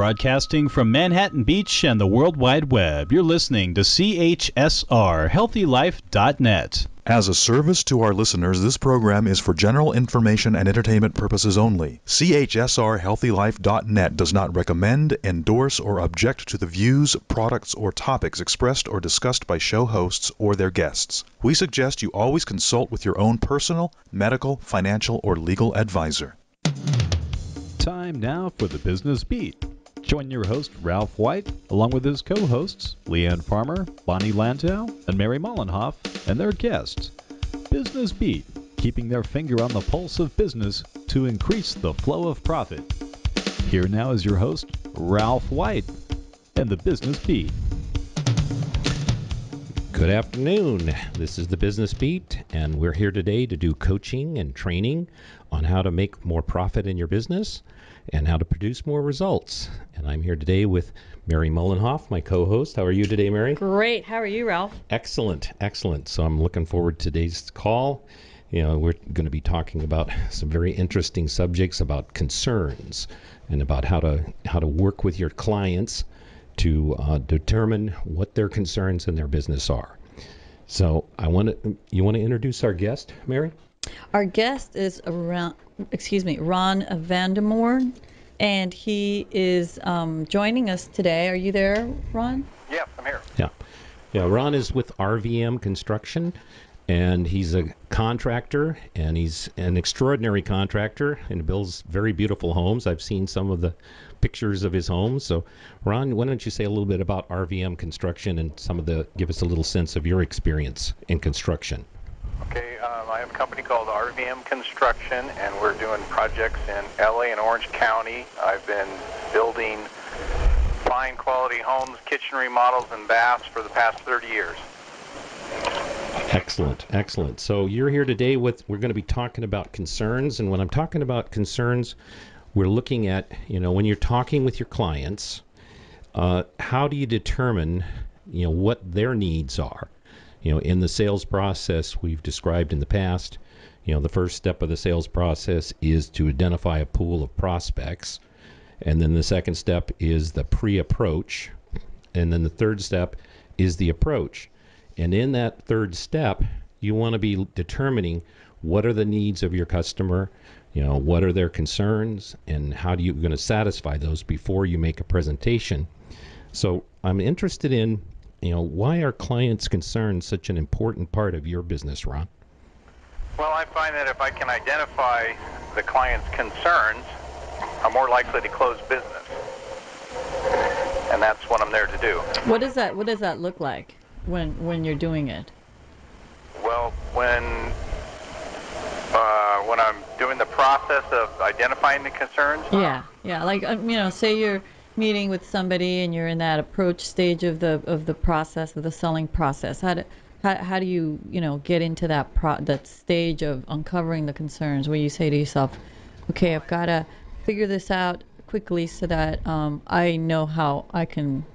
Broadcasting from Manhattan Beach and the World Wide Web, you're listening to CHSR HealthyLife.net. As a service to our listeners, this program is for general information and entertainment purposes only. CHSR HealthyLife.net does not recommend, endorse, or object to the views, products, or topics expressed or discussed by show hosts or their guests. We suggest you always consult with your own personal, medical, financial, or legal advisor. Time now for the Business Beat. Join your host, Ralph White, along with his co-hosts, Leanne Farmer, Bonnie Landau, and Mary Mollenhoff, and their guests. Business Beat, keeping their finger on the pulse of business to increase the flow of profit. Here now is your host, Ralph White, and the Business Beat. Good afternoon. This is the Business Beat, and we're here today to do coaching and training on how to make more profit in your business and how to produce more results. And I'm here today with Mary Mollenhoff, my co-host. How are you today, Mary? Great. How are you, Ralph? Excellent, excellent. So I'm looking forward to today's call. You know, we're going to be talking about some very interesting subjects about concerns and about how to work with your clients to determine what their concerns in their business are. So you want to introduce our guest, Mary? Our guest is Ron Vandermoor, and he is joining us today. Are you there, Ron? Yes, I'm here. Yeah. Ron is with RVM Construction, and he's a contractor, and he's an extraordinary contractor, and builds very beautiful homes. I've seen some of the pictures of his homes. So, Ron, why don't you say a little bit about RVM Construction and give us a little sense of your experience in construction. Okay, I have a company called RVM Construction, and we're doing projects in LA and Orange County. I've been building fine quality homes, kitchen remodels, and baths for the past 30 years. Excellent, excellent. So you're here today we're going to be talking about concerns, and when I'm talking about concerns, we're looking at, when you're talking with your clients, how do you determine, what their needs are? In the sales process we've described in the past, the first step of the sales process is to identify a pool of prospects. And then the second step is the pre-approach. And then the third step is the approach. And in that third step, you want to be determining what are the needs of your customer, what are their concerns, and how are you going to satisfy those before you make a presentation. So I'm interested in why are clients' concerns such an important part of your business, Ron? Well, I find that if I can identify the client's concerns, I'm more likely to close business. And that's what I'm there to do. What does that look like when you're doing it? Well, when I'm doing the process of identifying the concerns. Yeah. Like say you're meeting with somebody and you're in that approach stage of the process, of the selling process. How do you get into that stage of uncovering the concerns, where you say to yourself, okay, I've got to figure this out quickly so that I know how I can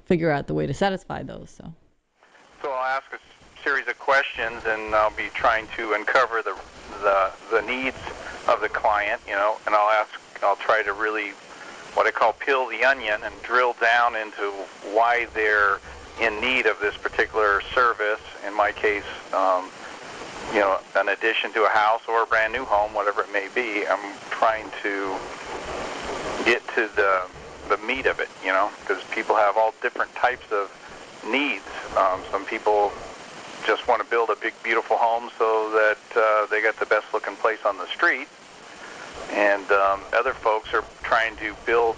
figure out the way to satisfy those. So I'll ask a series of questions, and I'll be trying to uncover the needs of the client, and I'll try to really, what I call, peel the onion and drill down into why they're in need of this particular service. In my case, an addition to a house or a brand new home, whatever it may be. I'm trying to get to the meat of it, because people have all different types of needs. Some people just want to build a big, beautiful home so that they got the best looking place on the street. And other folks are trying to build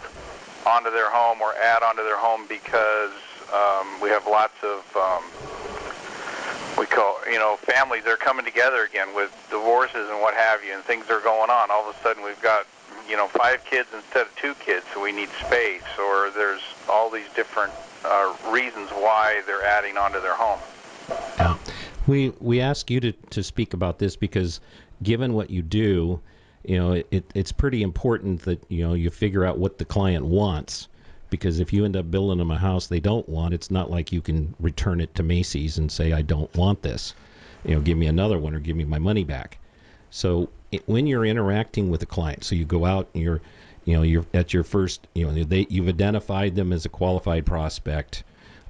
onto their home or add onto their home because we have lots of, we call, families. They're coming together again with divorces and what have you, and things are going on. All of a sudden we've got, 5 kids instead of 2 kids, so we need space, or there's all these different reasons why they're adding onto their home. Yeah. We ask you to speak about this because given what you do, it's pretty important that, you figure out what the client wants, because if you end up building them a house they don't want, it's not like you can return it to Macy's and say, I don't want this. Give me another one or give me my money back. So when you're interacting with a client, so you go out and you're at your first, you've identified them as a qualified prospect.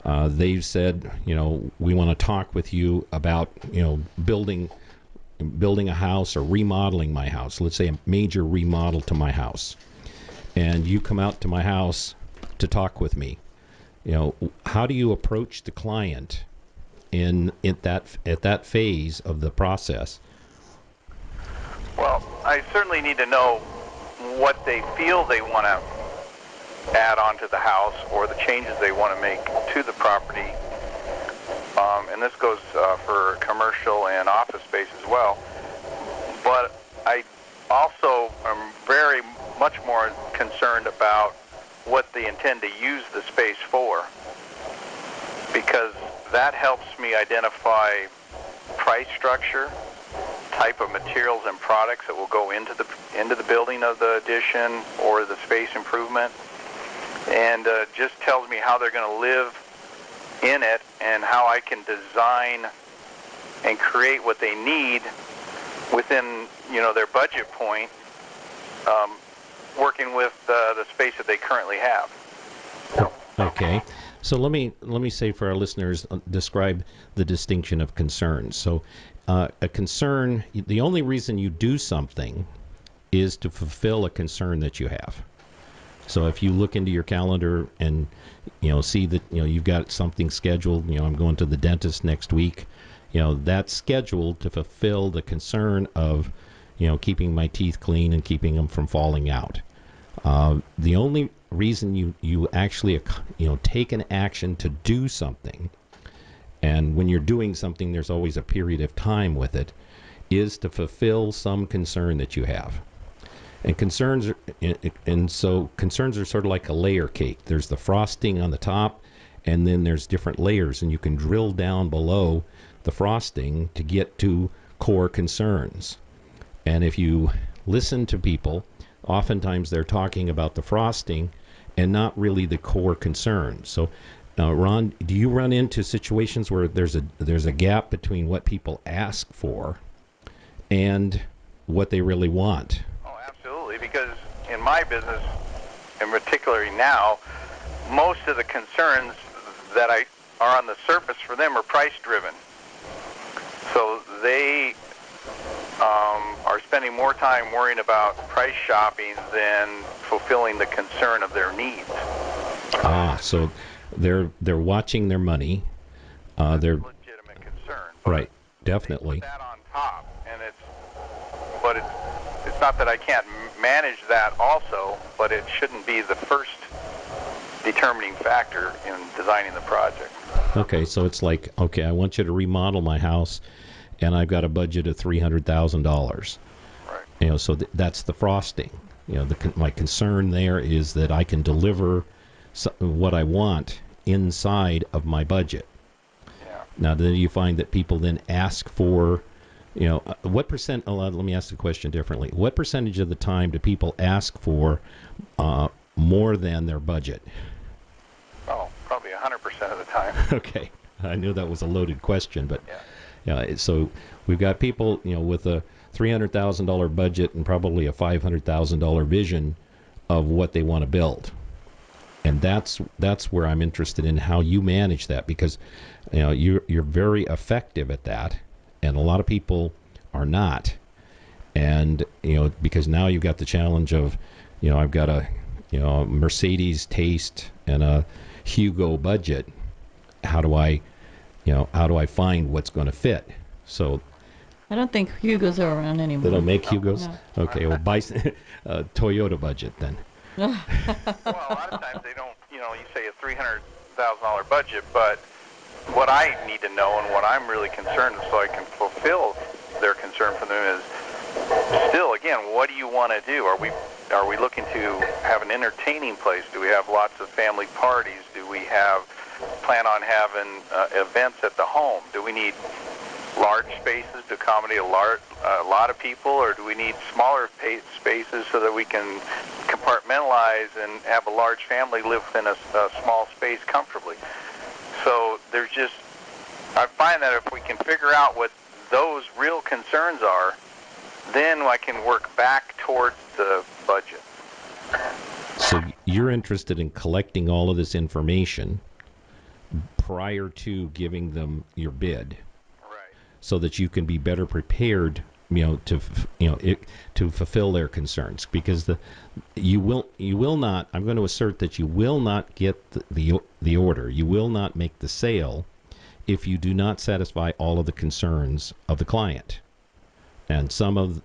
They've said, we want to talk with you about, building a house or remodeling my house. Let's say a major remodel to my house. And you come out to my house to talk with me. How do you approach the client at that phase of the process? Well, I certainly need to know what they feel they want to add on to the house or the changes they want to make to the property. And this goes for commercial and office space as well. But I also am very much more concerned about what they intend to use the space for, because that helps me identify price structure, type of materials and products that will go into the building of the addition or the space improvement, and just tells me how they're going to live in it and how I can design and create what they need within their budget point, working with the space that they currently have. Okay. So let me say for our listeners, describe the distinction of concerns. So a concern, the only reason you do something is to fulfill a concern that you have. So if you look into your calendar and see that you've got something scheduled, I'm going to the dentist next week, that's scheduled to fulfill the concern of keeping my teeth clean and keeping them from falling out. The only reason you actually take an action to do something, and when you're doing something there's always a period of time with it, is to fulfill some concern that you have. And concerns are sort of like a layer cake. There's the frosting on the top, and then there's different layers, and you can drill down below the frosting to get to core concerns. And if you listen to people, oftentimes they're talking about the frosting and not really the core concern. So, Ron, do you run into situations where there's a gap between what people ask for and what they really want? Oh, absolutely, because in my business, and particularly now, most of the concerns that are on the surface for them are price driven. So they are spending more time worrying about price shopping than fulfilling the concern of their needs. So they're watching their money. They're a legitimate concern. Right, definitely. Put that on top, and it's not that I can't manage that also, but it shouldn't be the first determining factor in designing the project. Okay, so it's like, okay, I want you to remodel my house, and I've got a budget of $300,000. Right. So that's the frosting. My concern there is that I can deliver what I want inside of my budget. Yeah. Now, then you find that people then ask for, what percent? Let me ask the question differently. What percentage of the time do people ask for more than their budget? Oh, probably 100% of the time. Okay, I knew that was a loaded question, but Yeah. So we've got people, with a $300,000 budget and probably a $500,000 vision of what they want to build, and that's where I'm interested in how you manage that, because you're very effective at that, and a lot of people are not, and because now you've got the challenge of, I've got a Mercedes taste and a Hugo budget. How do I find what's going to fit? So I don't think Hugos are around anymore. they don't make Hugos? No. Okay, well, buy Toyota budget then. Well, a lot of times they don't, you say a $300,000 budget, but what I need to know and what I'm really concerned with so I can fulfill their concern for them is still, again, what do you want to do? Are we looking to have an entertaining place? Do we have lots of family parties? Do we plan on having events at the home? Do we need large spaces to accommodate a lot of people, or do we need smaller spaces so that we can compartmentalize and have a large family live within a small space comfortably? So I find that if we can figure out what those real concerns are, then I can work back towards the budget. So you're interested in collecting all of this information prior to giving them your bid, Right. so that you can be better prepared, to fulfill their concerns. Because you will not. I'm going to assert that you will not get the order. You will not make the sale if you do not satisfy all of the concerns of the client. And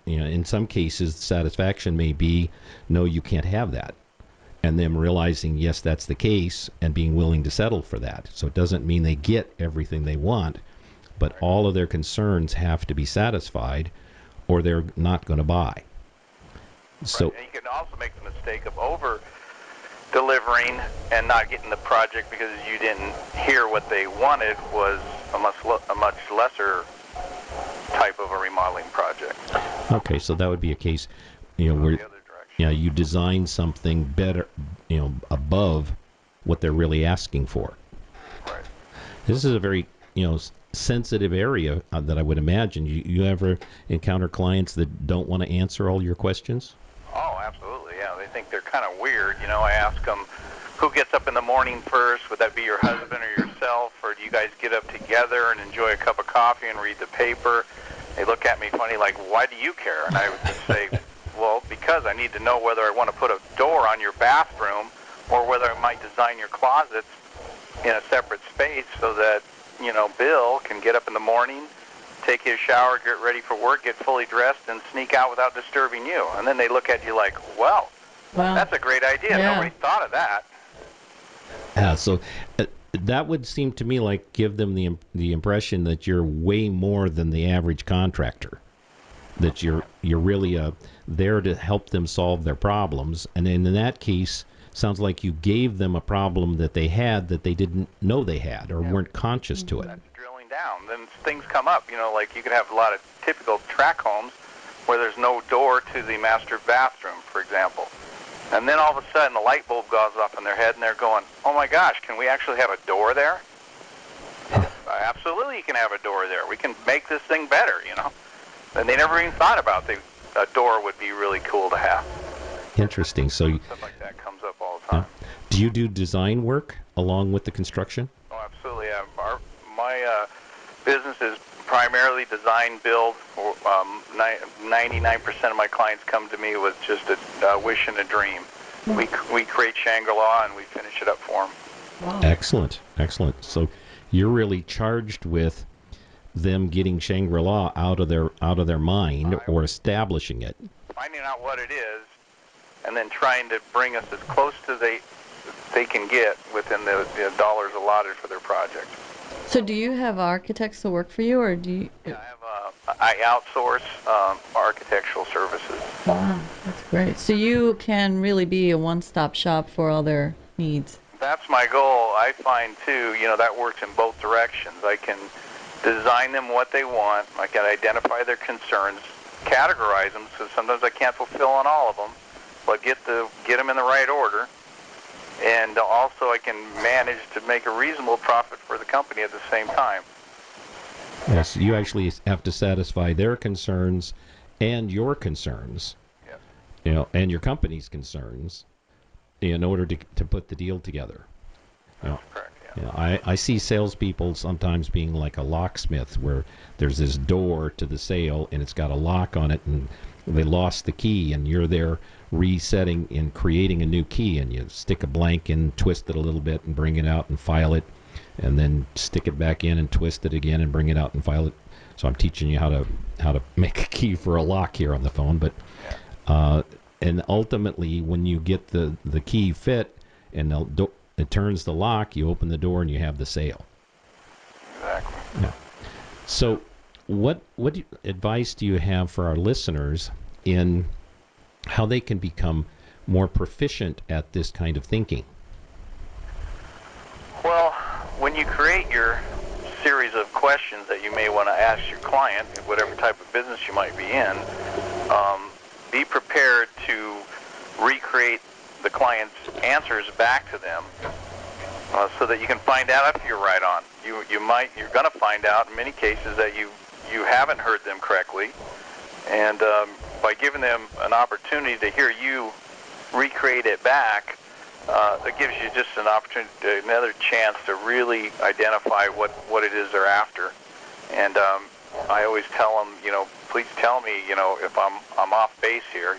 in some cases, satisfaction may be, no, you can't have that. And them realizing, yes, that's the case, and being willing to settle for that. So it doesn't mean they get everything they want, but all of their concerns have to be satisfied, or they're not going to buy. So, and you can also make the mistake of over delivering and not getting the project because you didn't hear what they wanted was a much lesser type of a remodeling project. okay, so that would be a case, where The other direction. you design something better, above what they're really asking for. Right. This is a very, sensitive area that I would imagine. You ever encounter clients that don't want to answer all your questions? Oh, absolutely. Yeah, they think they're kind of weird. I ask them, who gets up in the morning first? Would that be your husband or yourself? Or do you guys get up together and enjoy a cup of coffee and read the paper? They look at me funny like, why do you care? And I would just say, well, because I need to know whether I want to put a door on your bathroom or whether I might design your closets in a separate space so that, Bill can get up in the morning, take his shower, get ready for work, get fully dressed, and sneak out without disturbing you. And then they look at you like, well, that's a great idea. Yeah. Nobody thought of that. Yeah, so that would seem to me like give them the impression that you're way more than the average contractor, that you're really there to help them solve their problems. And in that case, sounds like you gave them a problem that they had that they didn't know they had or weren't conscious to it. That's drilling down. Then things come up, like you could have a lot of typical tract homes where there's no door to the master bathroom, for example. And then all of a sudden the light bulb goes off in their head and they're going, oh my gosh, can we actually have a door there? Absolutely you can have a door there. We can make this thing better, And they never even thought about a door would be really cool to have. Interesting. So Stuff like that comes up all the time. do you do design work along with the construction? Oh, absolutely. My business is primarily design build. 99% of my clients come to me with just a wish and a dream. We create Shangri-La and we finish it up for them. Wow. Excellent. So you're really charged with them getting Shangri-La out of their mind or establishing it. Finding out what it is and then trying to bring us as close to they can get within the dollars allotted for their project. So do you have architects to work for you, or do you? Yeah, I outsource architectural services. Wow, that's great. So you can really be a one-stop shop for all their needs. That's my goal. I find, too, that works in both directions. I can design them what they want. I can identify their concerns, categorize them, so sometimes I can't fulfill on all of them, but get them in the right order. And also I can manage to make a reasonable profit for the company at the same time. Yes, you actually have to satisfy their concerns and your concerns, Yes. And your company's concerns in order to put the deal together. That's correct, yeah. I see salespeople sometimes being like a locksmith, where there's this door to the sale and it's got a lock on it, and they lost the key, and you're there resetting and creating a new key, and you stick a blank in, twist it a little bit, and bring it out and file it, and then stick it back in and twist it again and bring it out and file it. So I'm teaching you how to make a key for a lock here on the phone, but and ultimately when you get the key fit and it turns the lock, you open the door and you have the sale. Exactly. Yeah. So what advice do you have for our listeners in how they can become more proficient at this kind of thinking? Well, when you create your series of questions that you may want to ask your client, whatever type of business you might be in, be prepared to recreate the client's answers back to them so that you can find out if you're right on. You're going to find out in many cases that you haven't heard them correctly, and by giving them an opportunity to hear you recreate it back, it gives you just an opportunity, another chance to really identify what it is they're after. And I always tell them, please tell me, if I'm off base here,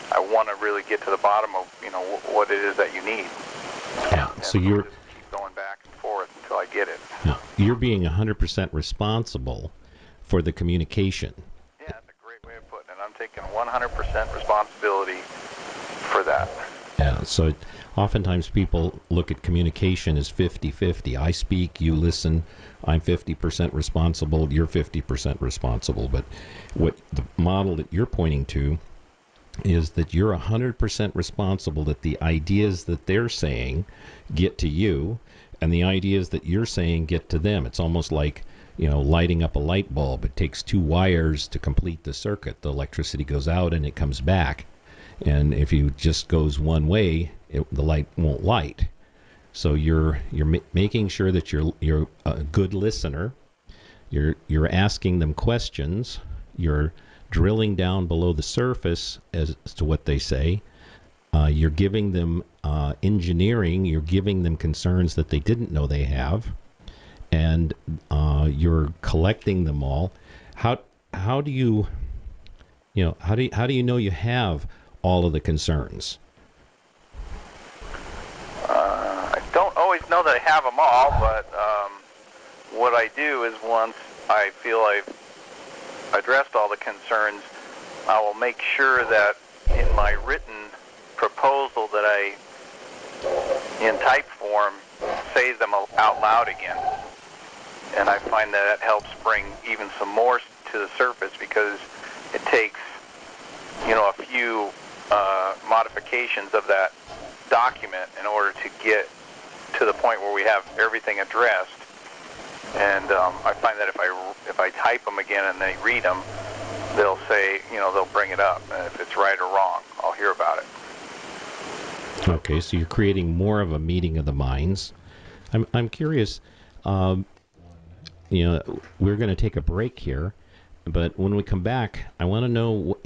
I want to really get to the bottom of, what it is that you need. Yeah. So you're just keep going back and forth until I get it. yeah, you're being 100% responsible for the communication. Yeah, that's a great way of putting it. I'm taking 100% responsibility for that. Yeah. So oftentimes people look at communication as 50-50. I speak, you listen. I'm 50% responsible. You're 50% responsible. But what the model that you're pointing to is that you're 100% responsible that the ideas that they're saying get to you, and the ideas that you're saying get to them. It's almost like, lighting up a light bulb. It takes two wires to complete the circuit. The electricity goes out and it comes back. And if you just goes one way, the light won't light. So you're making sure that you're a good listener. You're asking them questions. You're drilling down below the surface as to what they say. You're giving them engineering. You're giving them concerns that they didn't know they have, and you're collecting them all. How do you how do you know you have all of the concerns? I don't always know that I have them all, but what I do is once I feel I've addressed all the concerns, I will make sure that in my written proposal that I, in type form, say them out loud again. And I find that helps bring even some more to the surface, because it takes, a few modifications of that document in order to get to the point where we have everything addressed. And I find that if I type them again and they read them, they'll say, they'll bring it up. And if it's right or wrong, I'll hear about it. Okay, so you're creating more of a meeting of the minds. I'm curious. We're going to take a break here, but when we come back, I want to know,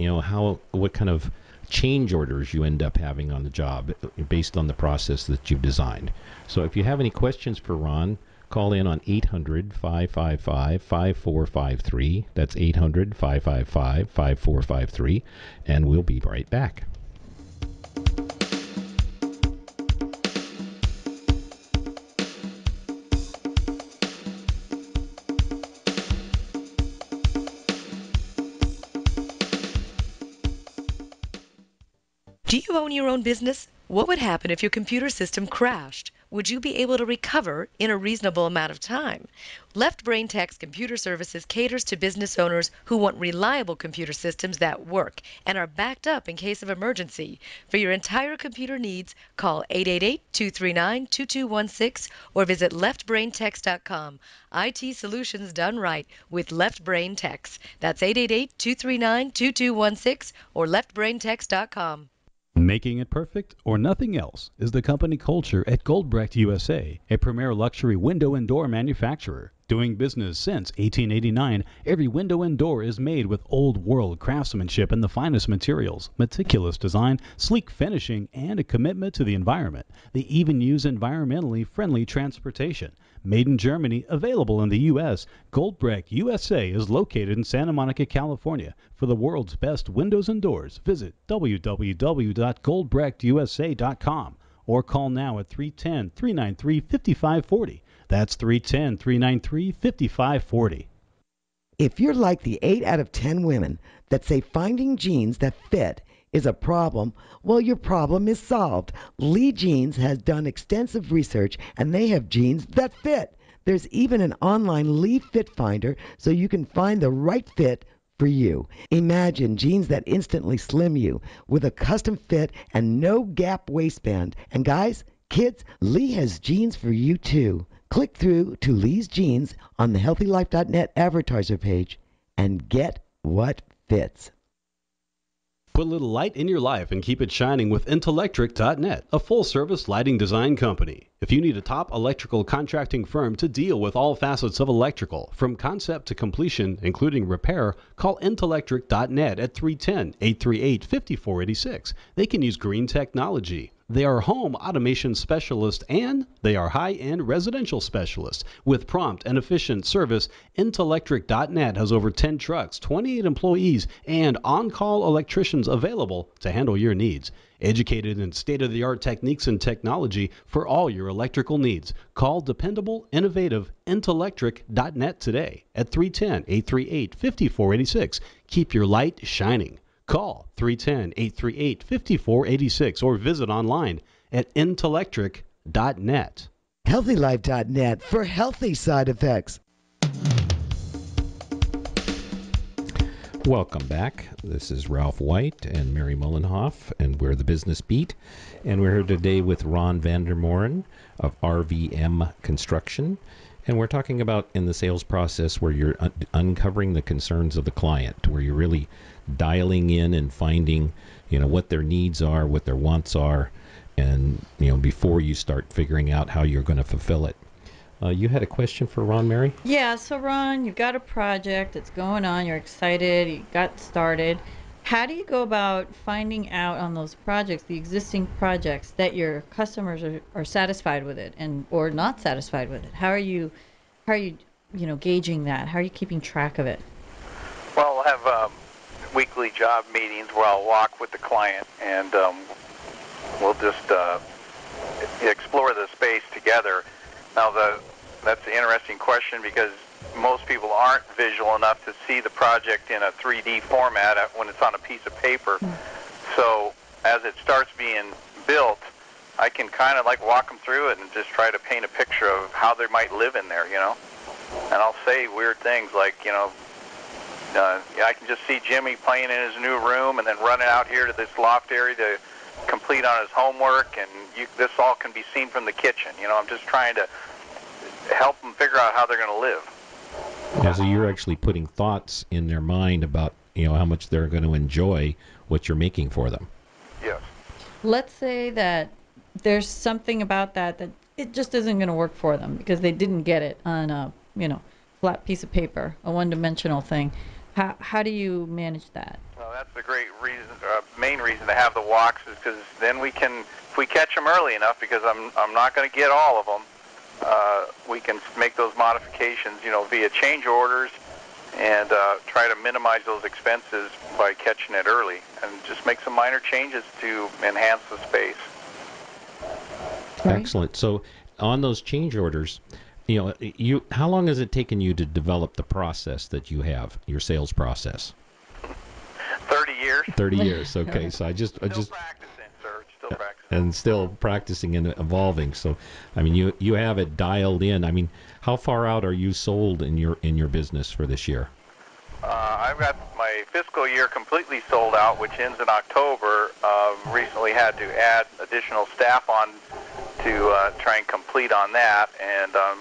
what kind of change orders you end up having on the job based on the process that you've designed. So if you have any questions for Ron, call in on 800-555-5453. That's 800-555-5453, and we'll be right back. Do you own your own business? What would happen if your computer system crashed? Would you be able to recover in a reasonable amount of time? Left Brain Tech's Computer Services caters to business owners who want reliable computer systems that work and are backed up in case of emergency. For your entire computer needs, call 888-239-2216 or visit leftbraintechs.com. IT solutions done right with Left Brain Techs. That's 888-239-2216 or leftbraintechs.com. Making it perfect or nothing else is the company culture at Goldbrecht USA, a premier luxury window and door manufacturer. Doing business since 1889, every window and door is made with old-world craftsmanship and the finest materials, meticulous design, sleek finishing, and a commitment to the environment. They even use environmentally friendly transportation. Made in Germany, available in the U.S., Goldbrecht USA is located in Santa Monica, California. For the world's best windows and doors, visit www.goldbrechtusa.com or call now at 310-393-5540. That's 310-393-5540. If you're like the 8 out of 10 women that say finding jeans that fit is a problem, well, your problem is solved. Lee Jeans has done extensive research, and they have jeans that fit. There's even an online Lee Fit Finder, so you can find the right fit for you. Imagine jeans that instantly slim you with a custom fit and no gap waistband. And guys, kids, Lee has jeans for you too. Click through to Lee's Jeans on the HealthyLife.net advertiser page and get what fits. Put a little light in your life and keep it shining with Intellectric.net, a full-service lighting design company. If you need a top electrical contracting firm to deal with all facets of electrical, from concept to completion, including repair, call Intellectric.net at 310-838-5486. They can use green technology. They are home automation specialists and they are high-end residential specialists. With prompt and efficient service, Intellectric.net has over 10 trucks, 28 employees, and on-call electricians available to handle your needs. Educated in state-of-the-art techniques and technology for all your electrical needs. Call dependable, innovative Intellectric.net today at 310-838-5486. Keep your light shining. Call 310-838-5486 or visit online at Intellectric.net. HealthyLife.net for healthy side effects. Welcome back. This is Ralph White and Mary Mullenhoff, and we're the Business Beat. And we're here today with Ron Vandermoren of RVM Construction. And we're talking about in the sales process where you're uncovering the concerns of the client, where you're really dialing in and finding, what their needs are, what their wants are, and, before you start figuring out how you're going to fulfill it. You had a question for Ron, Mary? Yeah, so Ron, you've got a project that's going on, you're excited, you got started. How do you go about finding out on those projects, the existing projects, that your customers are satisfied with it and or not satisfied with it? How are you gauging that? How are you keeping track of it? Well, we'll have weekly job meetings where I'll walk with the client and we'll just explore the space together. Now, that's an interesting question because most people aren't visual enough to see the project in a 3D format when it's on a piece of paper. So as it starts being built, I can kind of walk them through it and just try to paint a picture of how they might live in there, And I'll say weird things like, I can just see Jimmy playing in his new room and then running out here to this loft area to complete on his homework, and this all can be seen from the kitchen. I'm just trying to help them figure out how they're going to live. Yeah, so you're actually putting thoughts in their mind about, how much they're going to enjoy what you're making for them. Yes. Let's say that there's something about that it just isn't going to work for them because they didn't get it on a, flat piece of paper, a one-dimensional thing. How do you manage that? Well, that's the great reason, main reason to have the walks is because then we can, if we catch them early enough, because I'm not going to get all of them, we can make those modifications, via change orders and try to minimize those expenses by catching it early and just make some minor changes to enhance the space. Right. Excellent. So on those change orders, how long has it taken you to develop the process that you have, your sales process? 30 years. 30 years. Okay. So I just practicing, sir. Still practicing. And still practicing and evolving. So, you have it dialed in. How far out are you sold in your business for this year? I've got my fiscal year completely sold out, which ends in October. Recently had to add additional staff on to try and complete on that, and I'm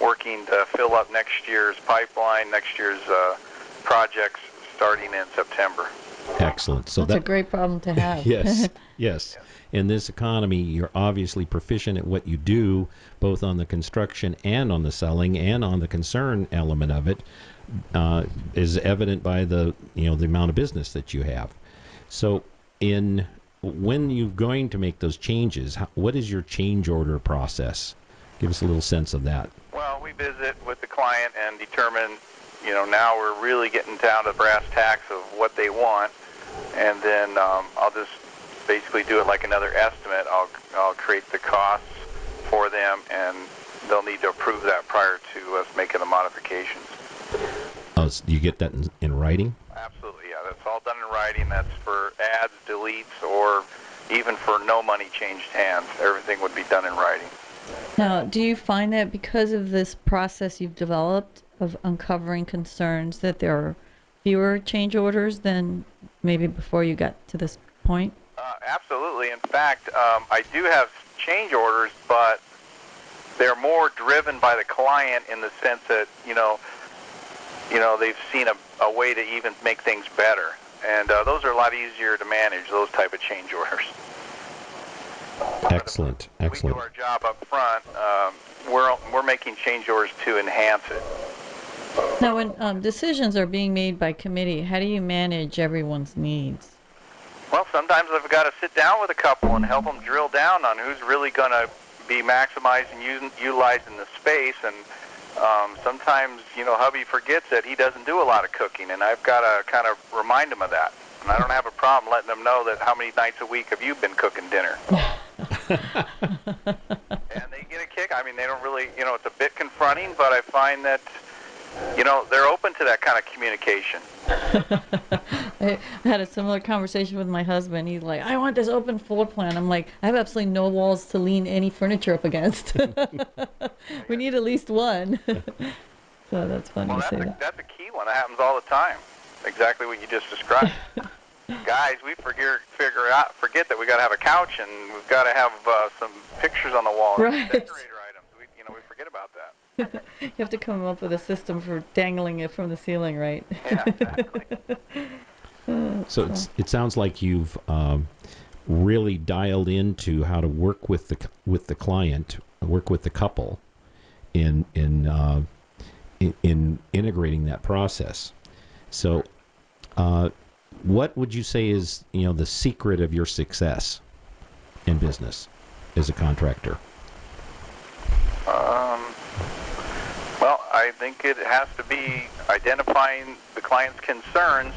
working to fill up next year's pipeline, next year's projects starting in September. Excellent. So that's a great problem to have. Yes. In this economy, you're obviously proficient at what you do, both on the construction and on the selling and on the concern element of it, is evident by the amount of business that you have. So when you're going to make those changes, what is your change order process? Give us a little sense of that. Well, we visit with the client and determine, now we're really getting down to brass tacks of what they want, and then I'll just basically do it like another estimate. I'll create the costs for them, and they'll need to approve that prior to us making the modifications. Oh, so you get that in writing? Absolutely, yeah. That's all done in writing. That's for adds, deletes, or even for no money changed hands. Everything would be done in writing. Now, do you find that because of this process you've developed of uncovering concerns that there are fewer change orders than maybe before you got to this point? Absolutely. In fact, I do have change orders, but they're more driven by the client in the sense that, they've seen a way to even make things better. And those are lot easier to manage those type of change orders. Excellent. We do our job up front. We're making change orders to enhance it. Now, when decisions are being made by committee, how do you manage everyone's needs? Well, sometimes I've got to sit down with a couple and help them drill down on who's really going to be maximizing, utilizing the space. And sometimes, hubby forgets that he doesn't do a lot of cooking, and I've got to kind of remind him of that. And I don't have a problem letting them know that how many nights a week have you been cooking dinner. And they get a kick. I mean, they don't really, it's a bit confronting, but I find that, they're open to that kind of communication. I had a similar conversation with my husband. He's like, I want this open floor plan. I'm like, I have absolutely no walls to lean any furniture up against. We need at least one. So that's funny to say that. That's a key one. That happens all the time. Exactly what you just described. Guys, we forget that we got to have a couch and we've got to have some pictures on the wall. Right. And decorator items. We forget about that. You have to come up with a system for dangling it from the ceiling, right? Yeah, exactly. So it sounds like you've really dialed into how to work with the client, work with the couple, in integrating that process. So, what would you say is the secret of your success in business as a contractor? Well, I think it has to be identifying the client's concerns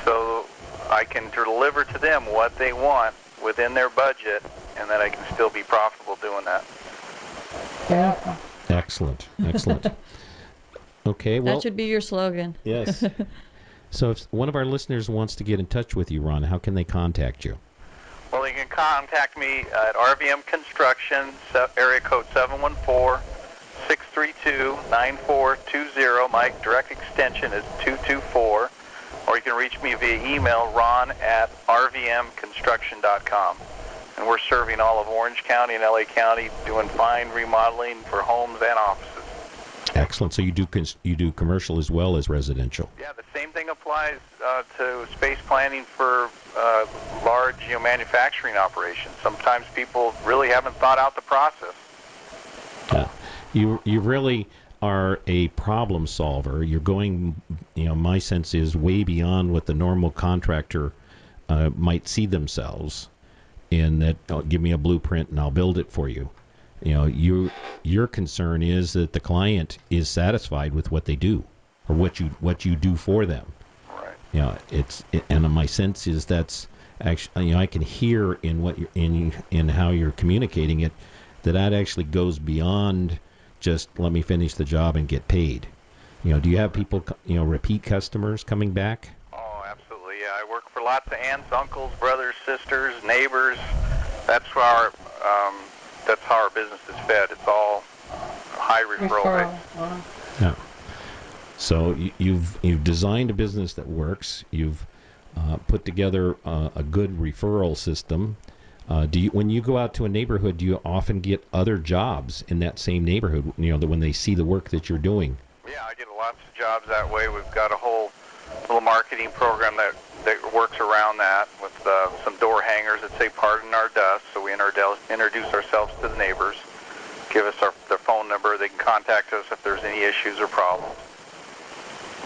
so I can deliver to them what they want within their budget, and that I can still be profitable doing that. Yeah. Excellent. Okay, well, that should be your slogan. Yes. So if one of our listeners wants to get in touch with you, Ron, how can they contact you? Well, you can contact me at RVM Construction, area code 714-632-9420. My direct extension is 224. Or you can reach me via email, ron@rvmconstruction.com. And we're serving all of Orange County and LA County, doing fine remodeling for homes and offices. Excellent. So you do commercial as well as residential. Yeah, the same thing applies to space planning for large, manufacturing operations. Sometimes people really haven't thought out the process. You really are a problem solver. You're going, my sense is way beyond what the normal contractor might see themselves in that, give me a blueprint and I'll build it for you. Your concern is that the client is satisfied with what they do or what you do for them. Right. And my sense is that's actually, I can hear in what you're in how you're communicating it, that actually goes beyond just let me finish the job and get paid. Do you have people, repeat customers coming back? Oh, absolutely. Yeah, I work for lots of aunts, uncles, brothers, sisters, neighbors. That's how our business is fed. It's all high referral based. Wow. Yeah. So you've designed a business that works. You've put together a good referral system. When you go out to a neighborhood, do you often get other jobs in that same neighborhood? When they see the work that you're doing. Yeah, I get lots of jobs that way. We've got a whole little marketing program that works around that with some door hangers that say "Pardon our dust." So we introduce ourselves to the neighbors, give us their phone number. They can contact us if there's any issues or problems.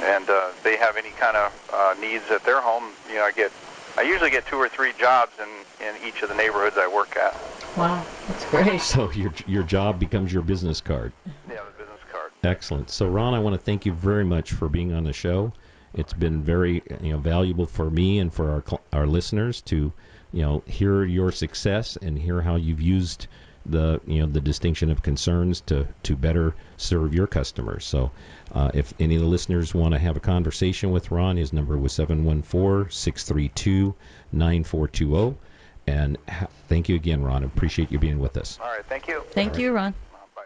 And they have any kind of needs at their home. I usually get 2 or 3 jobs in each of the neighborhoods I work at. Wow, that's great. So your job becomes your business card. Yeah, the business card. Excellent. So Ron, I want to thank you very much for being on the show. It's been very valuable for me and for our listeners to hear your success and hear how you've used the distinction of concerns to better serve your customers. So if any of the listeners want to have a conversation with Ron, his number was 714-632-9420. And thank you again, Ron. I appreciate you being with us. All right, thank you. Thank you, Ron. Bye.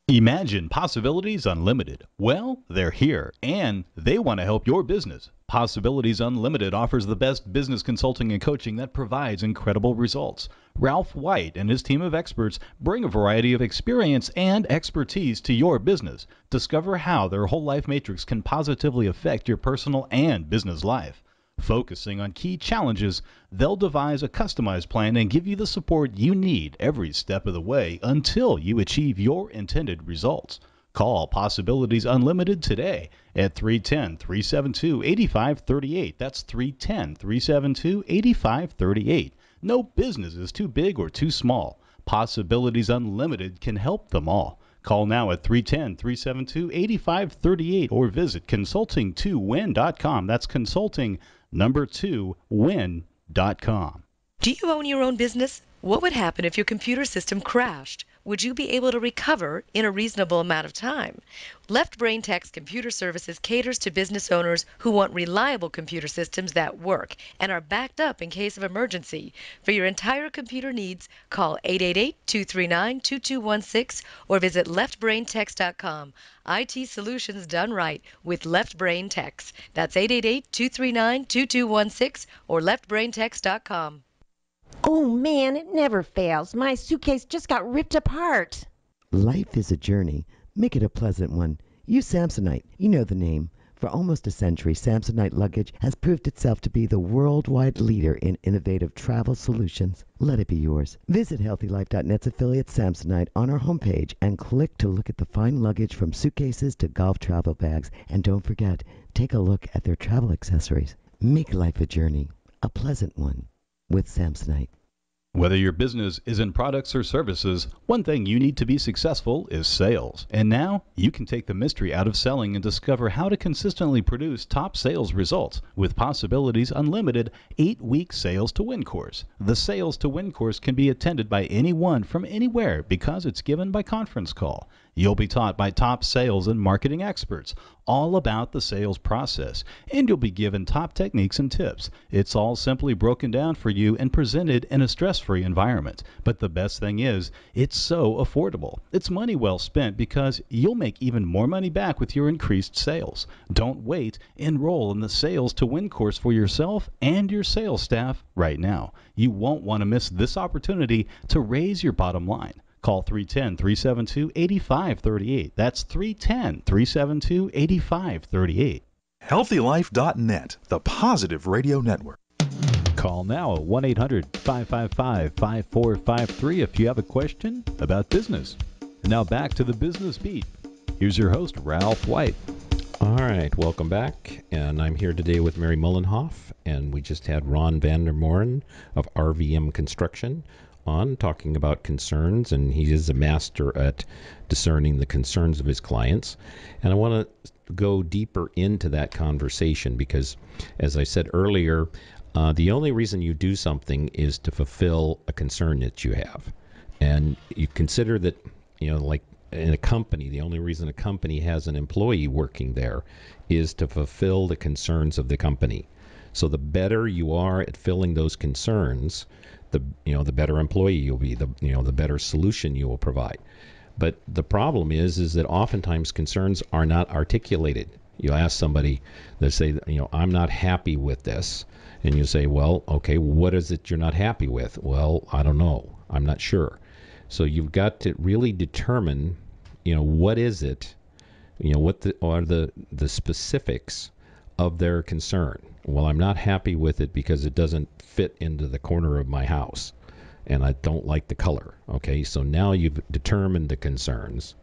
Imagine Possibilities Unlimited. Well, they're here, and they want to help your business. Possibilities Unlimited offers the best business consulting and coaching that provides incredible results. Ralph White and his team of experts bring a variety of experience and expertise to your business. Discover how their whole life matrix can positively affect your personal and business life. Focusing on key challenges, they'll devise a customized plan and give you the support you need every step of the way until you achieve your intended results. Call Possibilities Unlimited today at 310-372-8538. That's 310-372-8538. No business is too big or too small. Possibilities Unlimited can help them all. Call now at 310-372-8538 or visit consulting2win.com. That's consulting2win.com. Do you own your own business? What would happen if your computer system crashed? Would you be able to recover in a reasonable amount of time? Left Brain Tech's computer services caters to business owners who want reliable computer systems that work and are backed up in case of emergency. For your entire computer needs, call 888-239-2216 or visit leftbraintechs.com. IT solutions done right with Left Brain Techs. That's 888-239-2216 or leftbraintechs.com. Oh man, it never fails. My suitcase just got ripped apart. Life is a journey. Make it a pleasant one. Use Samsonite. You know the name. For almost a century, Samsonite luggage has proved itself to be the worldwide leader in innovative travel solutions. Let it be yours. Visit HealthyLife.net's affiliate Samsonite on our homepage and click to look at the fine luggage from suitcases to golf travel bags. And don't forget, take a look at their travel accessories. Make life a journey, a pleasant one, with Samsonite. Whether your business is in products or services, one thing you need to be successful is sales. And now you can take the mystery out of selling and discover how to consistently produce top sales results with Possibilities Unlimited 8-week Sales to Win course. The Sales to Win course can be attended by anyone from anywhere because it's given by conference call. You'll be taught by top sales and marketing experts all about the sales process, and you'll be given top techniques and tips. It's all simply broken down for you and presented in a stress-free environment. But the best thing is, it's so affordable. It's money well spent because you'll make even more money back with your increased sales. Don't wait. Enroll in the Sales to Win course for yourself and your sales staff right now. You won't want to miss this opportunity to raise your bottom line. Call 310-372-8538. That's 310-372-8538. HealthyLife.net, the positive radio network. Call now at 1-800-555-5453 if you have a question about business. And now back to the Business Beat. Here's your host, Ralph White. All right, welcome back. And I'm here today with Mary Mullenhoff, and we just had Ron Vandermoren of RVM Construction on talking about concerns, and he is a master at discerning the concerns of his clients. And I want to go deeper into that conversation because, as I said earlier, the only reason you do something is to fulfill a concern that you have. And you consider that, like in a company, the only reason a company has an employee working there is to fulfill the concerns of the company. So the better you are at filling those concerns, the better employee you'll be, the better solution you will provide. But the problem is that oftentimes concerns are not articulated. You ask somebody, they say, I'm not happy with this. And you say, well, okay, what is it you're not happy with? Well, I don't know. I'm not sure. So you've got to really determine, what is it, what are the specifics of their concern. Well, I'm not happy with it because it doesn't fit into the corner of my house and I don't like the color. Okay, so now you've determined the concerns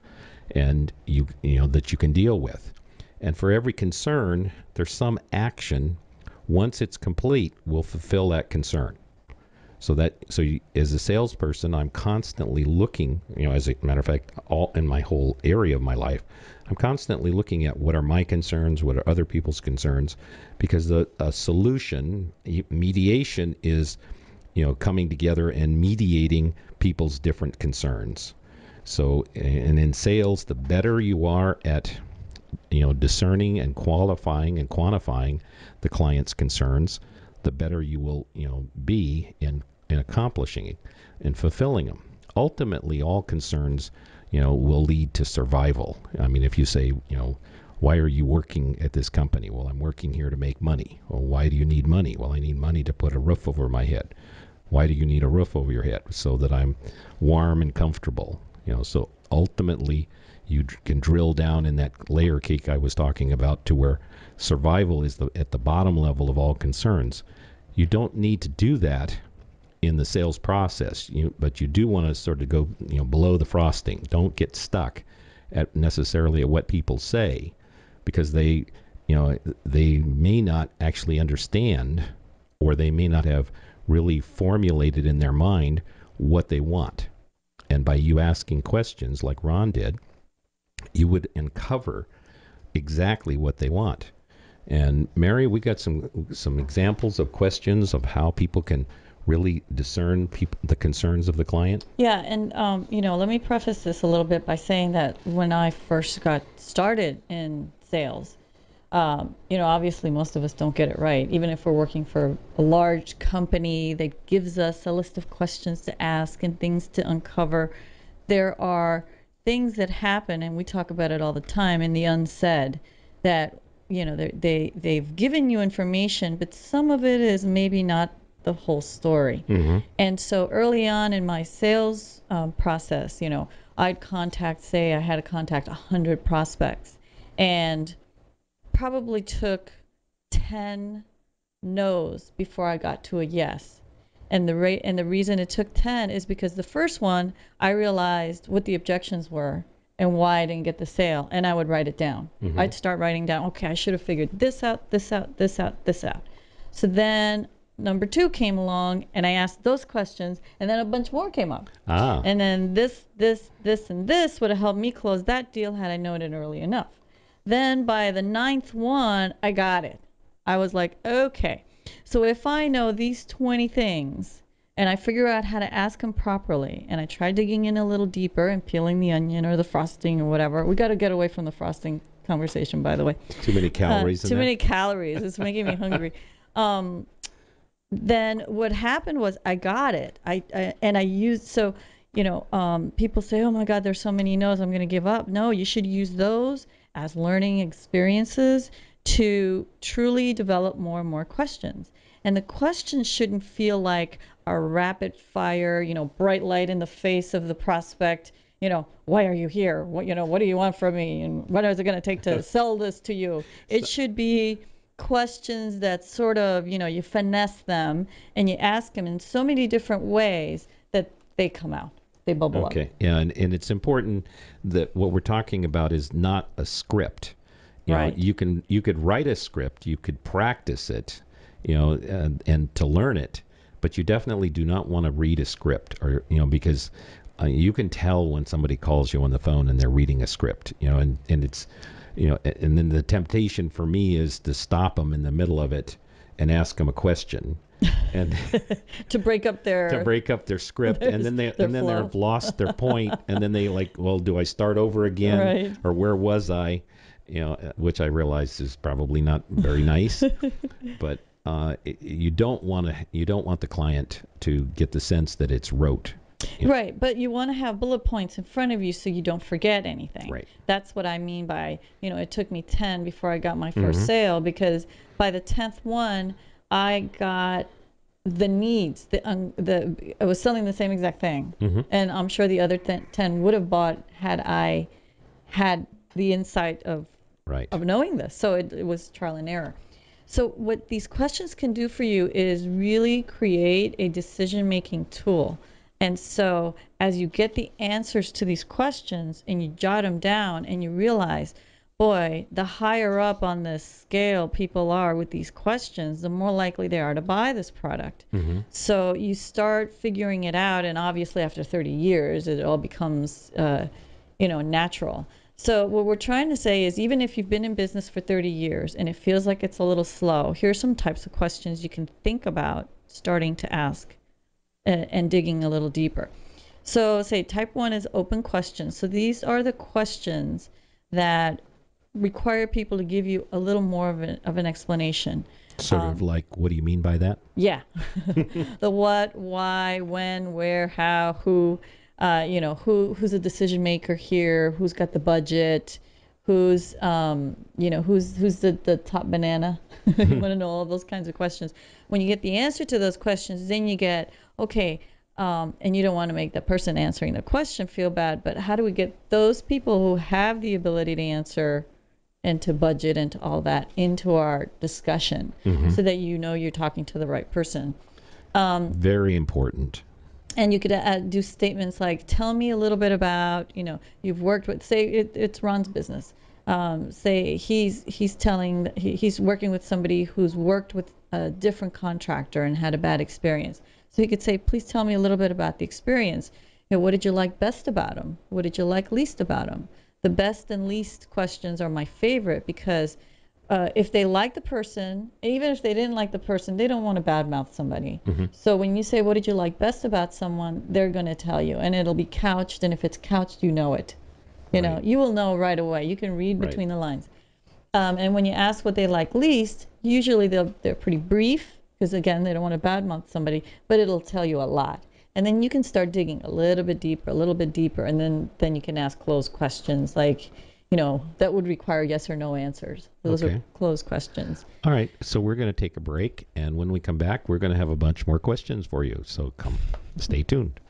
and that you can deal with. And for every concern, there's some action. Once it's complete, will fulfill that concern. So as a salesperson, I'm constantly looking, as a matter of fact, all in my whole area of my life, I'm constantly looking at what are my concerns, what are other people's concerns, because a solution, mediation is, coming together and mediating people's different concerns. So, and in sales, the better you are at, discerning and qualifying and quantifying the client's concerns, the better you will, be in accomplishing it and fulfilling them. Ultimately, all concerns, will lead to survival. I mean, if you say, why are you working at this company? Well, I'm working here to make money. Well, why do you need money? Well, I need money to put a roof over my head. Why do you need a roof over your head? So that I'm warm and comfortable. So ultimately, you can drill down in that layer cake I was talking about to where survival is at the bottom level of all concerns. You don't need to do that in the sales process, but you do want to sort of go below the frosting. Don't get stuck necessarily at what people say, because they may not actually understand, or they may not have really formulated in their mind what they want. And by you asking questions like Ron did, you would uncover exactly what they want. And Mary, we got some examples of questions of how people can really discern the concerns of the client. Yeah, and let me preface this a little bit by saying that when I first got started in sales, obviously most of us don't get it right. Even if we're working for a large company that gives us a list of questions to ask and things to uncover, there are things that happen, and we talk about it all the time in the unsaid, that they've given you information, but some of it is maybe not the whole story. Mm-hmm. And so early on in my sales process, I'd I had to contact 100 prospects, and probably took 10 no's before I got to a yes. And the reason it took 10 is because the first one, I realized what the objections were and why I didn't get the sale, and I would write it down. Mm-hmm. I'd start writing down, okay, I should have figured this out, this out, this out, this out. So then number 2 came along, and I asked those questions, and then a bunch more came up. And then this, and this would have helped me close that deal had I known it early enough. Then by the 9th one, I got it. I was like, okay. So if I know these 20 things, and I figure out how to ask them properly, and I try digging in a little deeper and peeling the onion or the frosting or whatever. We got to get away from the frosting conversation, by the way. Too many calories in Too there? many calories. It's making me hungry. Then what happened was I got it. I used, so, people say, oh my God, there's so many no's, I'm going to give up. No, you should use those as learning experiences to truly develop more and more questions. And the questions shouldn't feel like a rapid fire, bright light in the face of the prospect. Why are you here? What do you want from me? And what is it going to take to sell this to you? It should be questions that sort of, you finesse them and you ask them in so many different ways that they come out. They bubble up. Okay. Yeah, and it's important that what we're talking about is not a script. Right. You could write a script, you could practice it, and to learn it, but you definitely do not want to read a script, or because you can tell when somebody calls you on the phone and they're reading a script, and it's and then the temptation for me is to stop them in the middle of it and ask them a question. And to break up their script, and then they've lost their point, and then they well, do I start over again, right, or where was I, which I realize is probably not very nice, but you don't want the client to get the sense that it's rote. Right, but you want to have bullet points in front of you so you don't forget anything. Right. That's what I mean by, it took me 10 before I got my first sale, because by the 10th one, I got the needs. I was selling the same exact thing, and I'm sure the other 10 would have bought had I had the insight of knowing this. So it was trial and error. So what these questions can do for you is really create a decision-making tool. And so as you get the answers to these questions and you jot them down and you realize, boy, the higher up on this scale people are with these questions, the more likely they are to buy this product. So you start figuring it out, and obviously after 30 years, it all becomes, natural. So what we're trying to say is, even if you've been in business for 30 years and it feels like it's a little slow, here's some types of questions you can think about starting to ask and digging a little deeper. So say type 1 is open questions. So these are the questions that require people to give you a little more of an explanation. Sort of like, what do you mean by that? Yeah. The what, why, when, where, how, who. who's a decision maker here, who's got the budget, who's the top banana. You want to know all those kinds of questions. When you get the answer to those questions, then you get, okay, and you don't want to make the person answering the question feel bad, but how do we get those people who have the ability to answer and to budget and to all that into our discussion so that you're talking to the right person. Very important. And you could do statements like, tell me a little bit about, you've worked with, say it's Ron's business. Say he's working with somebody who's worked with a different contractor and had a bad experience. So he could say, please tell me a little bit about the experience. What did you like best about him? What did you like least about him? The best and least questions are my favorite because if they like the person, even if they didn't like the person, they don't want to badmouth somebody. So when you say, what did you like best about someone, they're going to tell you. And it'll be couched. And if it's couched, you know it. You will know right away. You can read between the lines. And when you ask what they like least, usually they're pretty brief because, again, they don't want to badmouth somebody, but it'll tell you a lot. And then you can start digging a little bit deeper, and then you can ask closed questions like, that would require yes or no answers. Those are closed questions. All right, so we're going to take a break, and when we come back, we're going to have a bunch more questions for you. So stay tuned.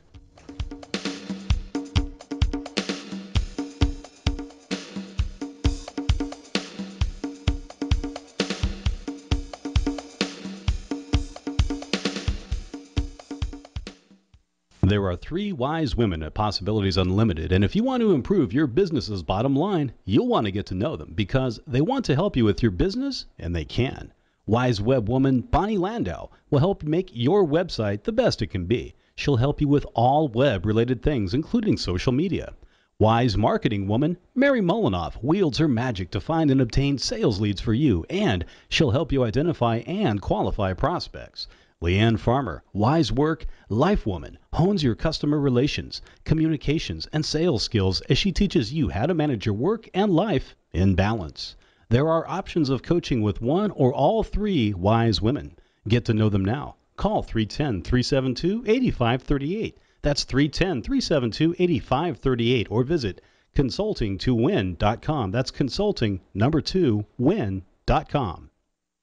There are 3 wise women at Possibilities Unlimited, and if you want to improve your business's bottom line, you'll want to get to know them because they want to help you with your business, and they can. Wise web woman Bonnie Landau will help make your website the best it can be. She'll help you with all web-related things, including social media. Wise marketing woman Mary Mullinoff wields her magic to find and obtain sales leads for you, and she'll help you identify and qualify prospects. Leanne Farmer, wise work life woman, hones your customer relations, communications, and sales skills as she teaches you how to manage your work and life in balance. There are options of coaching with one or all 3 wise women. Get to know them now. Call 310-372-8538. That's 310-372-8538 or visit consulting2win.com. That's consulting2win.com.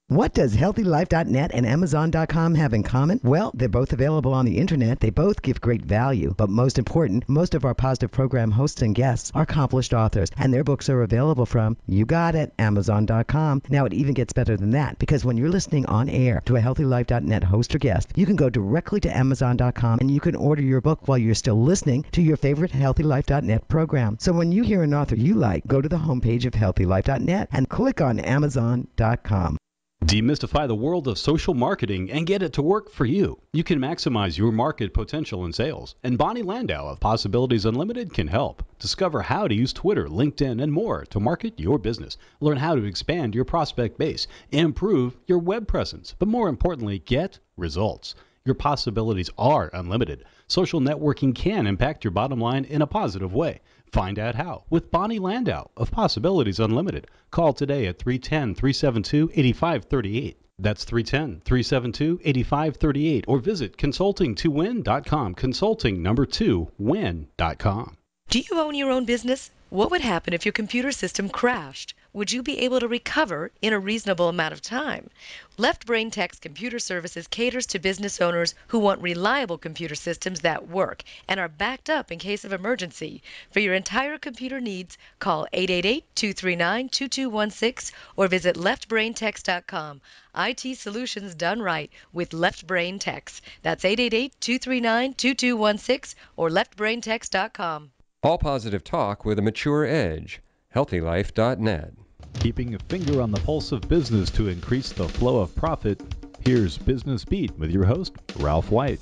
What does HealthyLife.net and Amazon.com have in common? Well, they're both available on the internet. They both give great value. But most important, most of our positive program hosts and guests are accomplished authors, and their books are available from, you got it, Amazon.com. Now, it even gets better than that, because when you're listening on air to a HealthyLife.net host or guest, you can go directly to Amazon.com and you can order your book while you're still listening to your favorite HealthyLife.net program. So when you hear an author you like, go to the homepage of HealthyLife.net and click on Amazon.com. Demystify the world of social marketing and get it to work for you. You can maximize your market potential in sales, and Bonnie Landau of Possibilities Unlimited can help. Discover how to use Twitter, LinkedIn, and more to market your business. Learn how to expand your prospect base, improve your web presence, but more importantly, get results. Your possibilities are unlimited. Social networking can impact your bottom line in a positive way. Find out how with Bonnie Landau of Possibilities Unlimited. Call today at 310-372-8538. That's 310-372-8538 or visit consulting2win.com. Consulting2win.com. Do you own your own business? What would happen if your computer system crashed? Would you be able to recover in a reasonable amount of time? Left Brain Tech's computer services caters to business owners who want reliable computer systems that work and are backed up in case of emergency. For your entire computer needs, call 888-239-2216 or visit leftbraintechs.com. IT solutions done right with Left Brain Techs. That's 888-239-2216 or leftbraintechs.com. All positive talk with a mature edge. HealthyLife.net. Keeping a finger on the pulse of business to increase the flow of profit. Here's Business Beat with your host, Ralph White.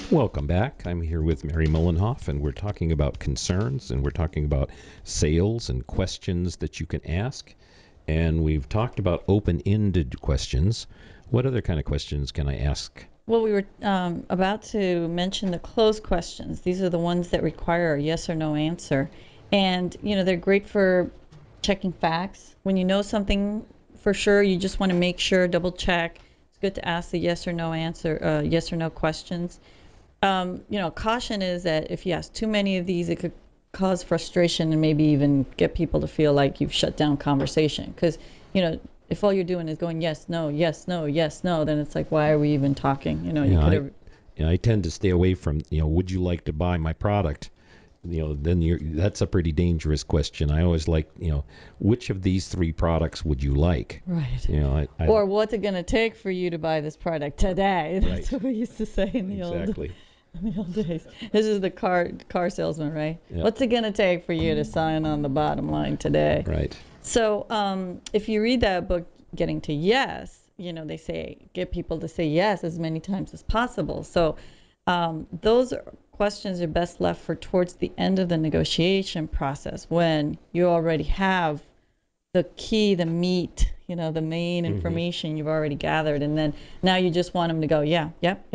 Welcome back. I'm here with Mary Mullinoff, and we're talking about concerns, and we're talking about sales and questions that you can ask. And we've talked about open-ended questions. What other kind of questions can I ask? Well, we were about to mention the closed questions. These are the ones that require a yes or no answer. And, they're great for checking facts. When you know something for sure, you just want to make sure, double check. It's good to ask the yes or no answer, yes or no questions. Caution is that if you ask too many of these, it could cause frustration and maybe even get people to feel like you've shut down conversation. Because, if all you're doing is going yes, no, yes, no, yes, no, then it's like, why are we even talking? You could have. I tend to stay away from, would you like to buy my product? Then that's a pretty dangerous question. I always like, which of these 3 products would you like? Right. Or what's it going to take for you to buy this product today? That's what we used to say in the old days. This is the car salesman, right? Yep. What's it going to take for you to sign on the bottom line today? Right. So if you read that book, Getting to Yes, they say get people to say yes as many times as possible. So those questions are best left for towards the end of the negotiation process when you already have the key, the meat, the main information you've already gathered. And then now you just want them to go, yeah, yep.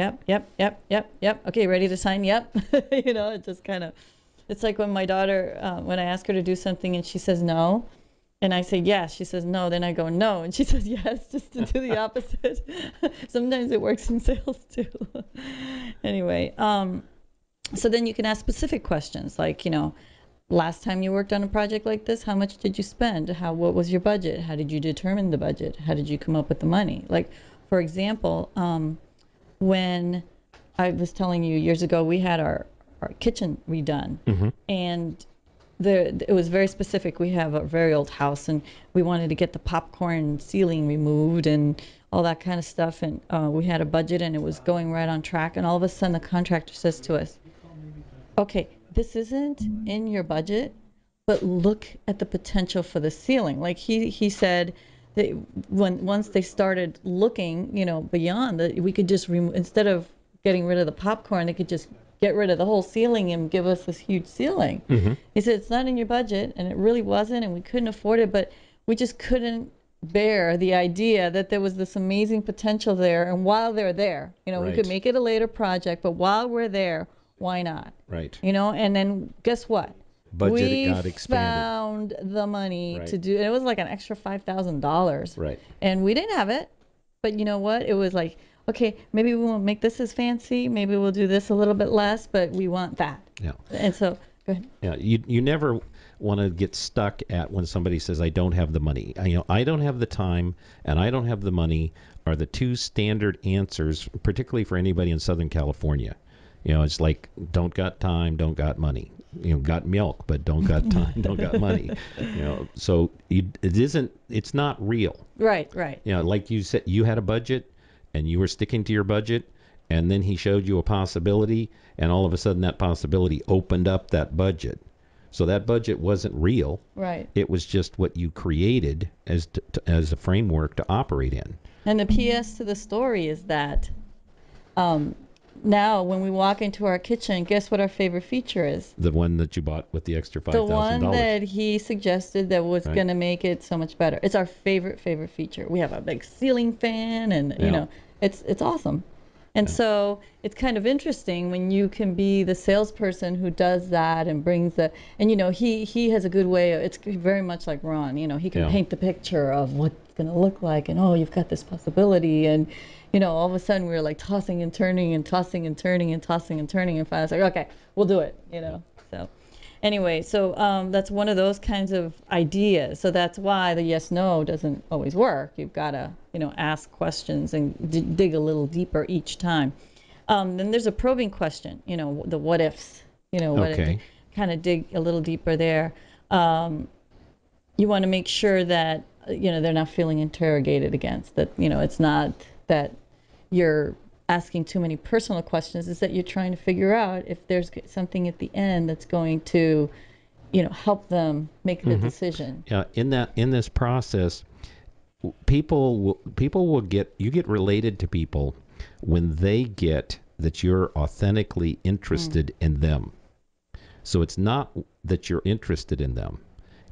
Okay, ready to sign? Yep. It just kind of, it's like when my daughter, when I ask her to do something and she says no, and I say yes, she says no, then I go no, and she says yes, just to do the opposite. Sometimes it works in sales too. Anyway, so then you can ask specific questions like, last time you worked on a project like this, how much did you spend? What was your budget? How did you determine the budget? How did you come up with the money? Like, for example, when I was telling you years ago, we had our kitchen redone, and it was very specific. We have a very old house, and we wanted to get the popcorn ceiling removed and all that kind of stuff. And we had a budget, and it was going right on track. And all of a sudden, the contractor says to us, okay, this isn't in your budget, but look at the potential for the ceiling. Like he said that once they started looking, beyond that, we could just instead of getting rid of the popcorn, they could just get rid of the whole ceiling and give us this huge ceiling. He said it's not in your budget, and it really wasn't, and we couldn't afford it, but we just couldn't bear the idea that there was this amazing potential there. And while they're there, we could make it a later project, but while we're there, why not? Right. And then guess what? Budget got expanded. We found the money to do, and it was like an extra $5,000. Right. And we didn't have it, but you know what? It was like, okay, maybe we won't make this as fancy. Maybe we'll do this a little bit less, but we want that. Yeah. And so, go ahead. Yeah. You never want to get stuck at when somebody says, I don't have the money. I don't have the time and I don't have the money are the 2 standard answers, particularly for anybody in Southern California. It's like, don't got time, don't got money. Got milk, but don't got time, don't got money. So it's not real. Right. Like you said, you had a budget and you were sticking to your budget, and then he showed you a possibility, and all of a sudden that possibility opened up that budget. So that budget wasn't real. Right. It was just what you created as a framework to operate in. And the PS to the story is that now when we walk into our kitchen, guess what our favorite feature is? The one that you bought with the extra $5,000. The one that he suggested that was going to make it so much better. It's our favorite feature. We have a big ceiling fan, and it's awesome. And so it's kind of interesting when you can be the salesperson who does that and brings and he has a good way of, it's very much like Ron, he can paint the picture of what it's going to look like, and you've got this possibility, and all of a sudden we were like tossing and turning and tossing and turning and tossing and turning, and finally it's like, okay, we'll do it, So anyway, so that's one of those kinds of ideas. So that's why the yes no doesn't always work. You've got to ask questions and dig a little deeper each time. Then there's a probing question, the what ifs, okay. Kind of dig a little deeper there. You want to make sure that they're not feeling interrogated against, that it's not that you're asking too many personal questions, is that you're trying to figure out if there's something at the end that's going to help them make the decision. Yeah, in this process, people will get related to people when they get that you're authentically interested in them. So it's not that you're interested in them,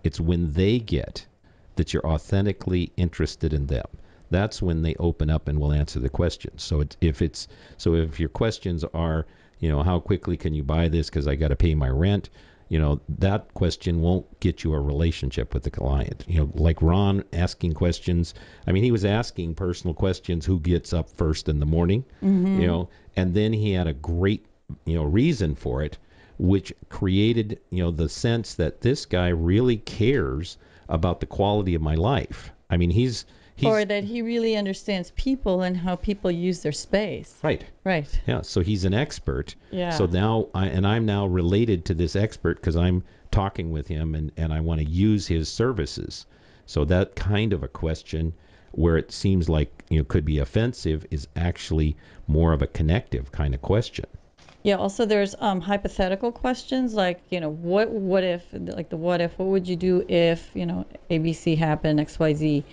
it's when they get that you're authentically interested in them. That's when they open up and will answer the questions. So if your questions are, how quickly can you buy this because I got to pay my rent, that question won't get you a relationship with the client. Like Ron asking questions. I mean, he was asking personal questions. Who gets up first in the morning? And then he had a great reason for it, which created, the sense that this guy really cares about the quality of my life. I mean, he's or that he really understands people and how people use their space. Right. Right. Yeah. So he's an expert. Yeah. So now I'm now related to this expert because I'm talking with him and I want to use his services. So that kind of a question where it seems like could be offensive is actually more of a connective kind of question. Yeah. Also, there's hypothetical questions like what if, like the what if, what would you do if ABC happened, XYZ.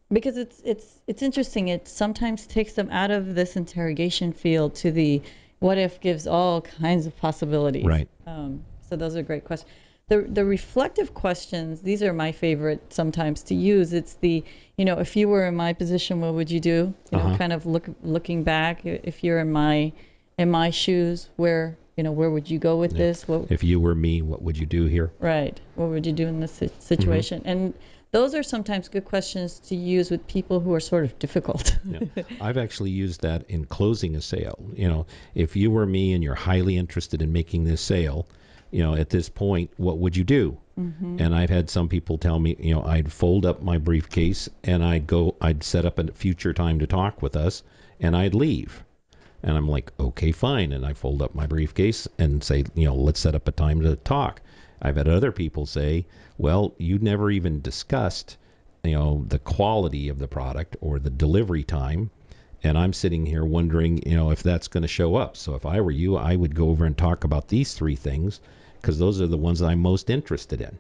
Because it's interesting. It sometimes takes them out of this interrogation field to the what if gives all kinds of possibilities. Right. So those are great questions. The reflective questions, these are my favorite sometimes to use. It's the, if you were in my position, what would you do? Kind of looking back. If you're in my shoes, where would you go with this? If you were me, what would you do here? Right. What would you do in this situation? Mm-hmm. And those are sometimes good questions to use with people who are sort of difficult. Yeah. I've actually used that in closing a sale. If you were me and you're highly interested in making this sale, at this point, what would you do? Mm-hmm. And I've had some people tell me, I'd fold up my briefcase and I'd set up a future time to talk with us and I'd leave. And I'm like, okay, fine. And I fold up my briefcase and say, let's set up a time to talk. I've had other people say, well, you never even discussed, the quality of the product or the delivery time. And I'm sitting here wondering, if that's going to show up. So if I were you, I would go over and talk about these three things because those are the ones I'm most interested in.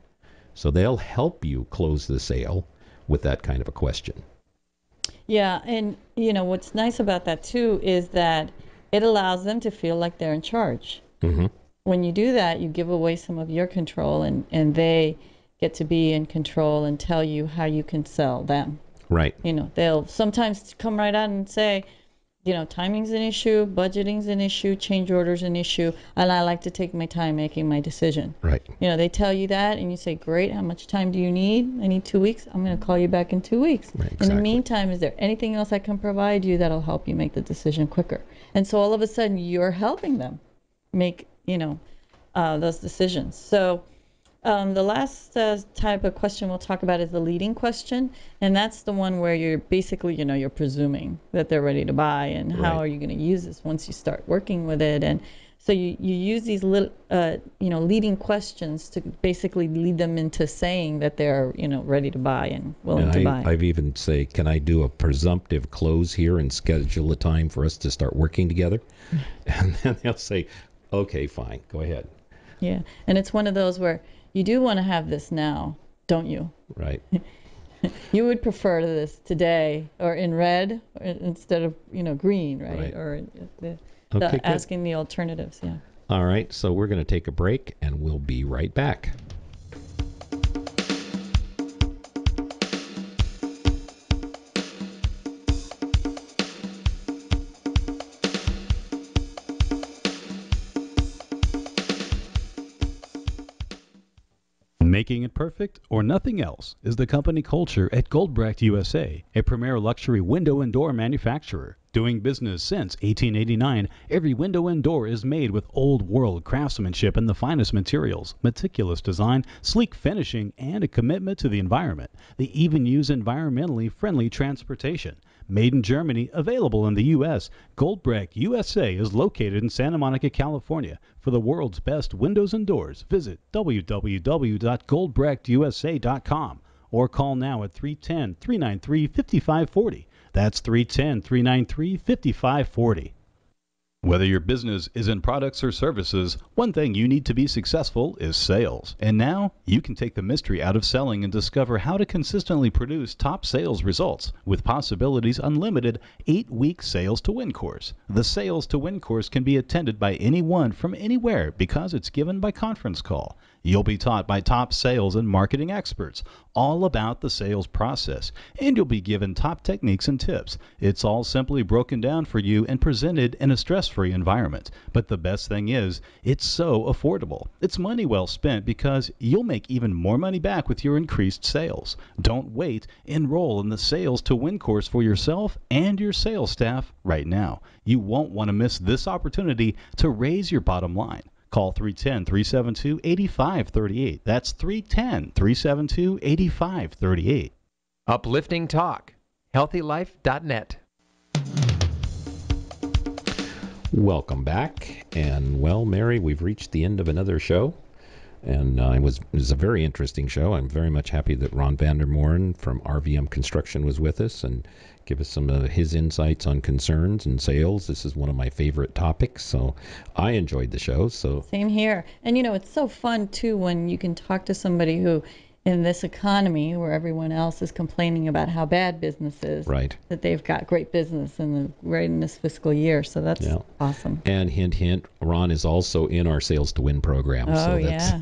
So they'll help you close the sale with that kind of a question. Yeah. And, what's nice about that, too, is that it allows them to feel like they're in charge. Mm-hmm. When you do that, you give away some of your control and they get to be in control and tell you how you can sell them. Right. They'll sometimes come right out and say, timing's an issue, budgeting's an issue, change order's an issue, and I like to take my time making my decision. Right. They tell you that and you say, great, how much time do you need? I need 2 weeks. I'm going to call you back in 2 weeks. Right, exactly. In the meantime, is there anything else I can provide you that'll help you make the decision quicker? And so all of a sudden you're helping them make, those decisions. So the last type of question we'll talk about is the leading question, and that's the one where you're basically, you're presuming that they're ready to buy, and how are you going to use this once you start working with it? And so you use these little, leading questions to basically lead them into saying that they're, ready to buy and willing to buy. I've even say, can I do a presumptive close here and schedule a time for us to start working together? And then they'll say, okay, fine, go ahead. Yeah, and it's one of those where you do want to have this now, don't you? Right. You would prefer this today or in red instead of, green, right? Right. Or Okay, asking the alternatives, yeah. All right, so we're going to take a break and we'll be right back. Making it perfect or nothing else is the company culture at Goldbrecht USA, a premier luxury window and door manufacturer. Doing business since 1889, every window and door is made with old-world craftsmanship and the finest materials, meticulous design, sleek finishing, and a commitment to the environment. They even use environmentally friendly transportation. Made in Germany, available in the U.S., Goldbrecht USA is located in Santa Monica, California. For the world's best windows and doors, visit www.goldbrechtusa.com or call now at 310-393-5540. That's 310-393-5540. Whether your business is in products or services, one thing you need to be successful is sales. And now, you can take the mystery out of selling and discover how to consistently produce top sales results with Possibilities Unlimited 8-week Sales to Win course. The Sales to Win course can be attended by anyone from anywhere because it's given by conference call. You'll be taught by top sales and marketing experts all about the sales process, and you'll be given top techniques and tips. It's all simply broken down for you and presented in a stress-free environment. But the best thing is, it's so affordable. It's money well spent because you'll make even more money back with your increased sales. Don't wait. Enroll in the Sales to Win course for yourself and your sales staff right now. You won't want to miss this opportunity to raise your bottom line. Call 310-372-8538. That's 310-372-8538. Uplifting Talk. HealthyLife.net. Welcome back. And, well, Mary, we've reached the end of another show. And it was a very interesting show. I'm very much happy that Ron Vandermoren from RVM Construction was with us and give us some of his insights on concerns and sales. This is one of my favorite topics, so I enjoyed the show. So same here. And, it's so fun, too, when you can talk to somebody who, in this economy where everyone else is complaining about how bad business is, right, that they've got great business right in this fiscal year. So that's awesome. And hint, hint, Ron is also in our Sales to Win program. Oh, so that's yeah.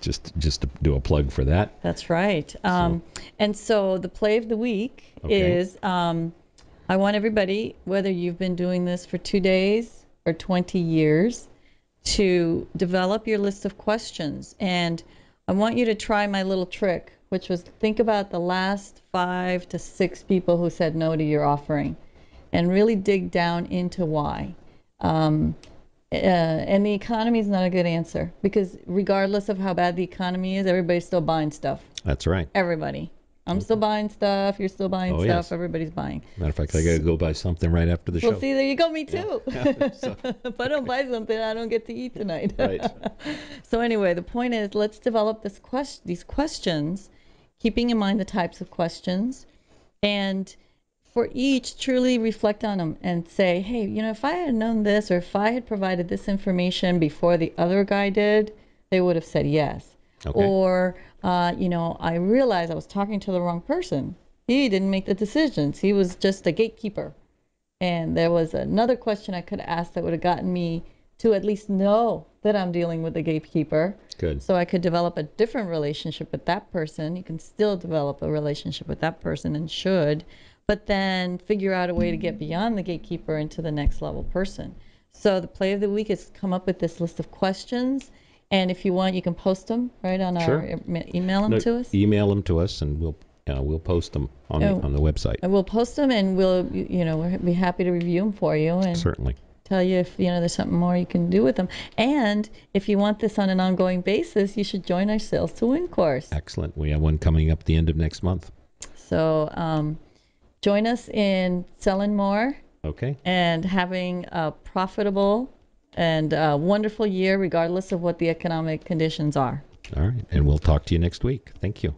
Just to do a plug for that. That's right. And so the play of the week is I want everybody, whether you've been doing this for 2 days or 20 years, to develop your list of questions. And I want you to try my little trick, which was think about the last 5 to 6 people who said no to your offering and really dig down into why. And the economy is not a good answer because regardless of how bad the economy is, everybody's still buying stuff. That's right. Everybody. I'm still buying stuff. You're still buying stuff. Yes. Everybody's buying. Matter of fact, I got to go buy something right after the show. Well, see, there you go. Me too. Yeah. So. If I don't buy something, I don't get to eat tonight. Right. So anyway, the point is, let's develop these questions, keeping in mind the types of questions, and for each, truly reflect on them and say, hey, if I had known this or if I had provided this information before the other guy did, they would have said yes. Okay. Or, I realized I was talking to the wrong person. He didn't make the decisions. He was just a gatekeeper. And there was another question I could have asked that would have gotten me to at least know that I'm dealing with a gatekeeper. Good. So I could develop a different relationship with that person. You can still develop a relationship with that person and should, but then figure out a way to get beyond the gatekeeper into the next level person. So the play of the week is come up with this list of questions, and if you want, you can post them right on Sure. our email them to us. Email them to us, and we'll post them on the website. And we'll post them, and we'll we'll be happy to review them for you and certainly tell you if there's something more you can do with them. And if you want this on an ongoing basis, you should join our Sales to Win course. Excellent. We have one coming up at the end of next month. So join us in selling more. Okay. And having a profitable and wonderful year regardless of what the economic conditions are. All right. And we'll talk to you next week. Thank you.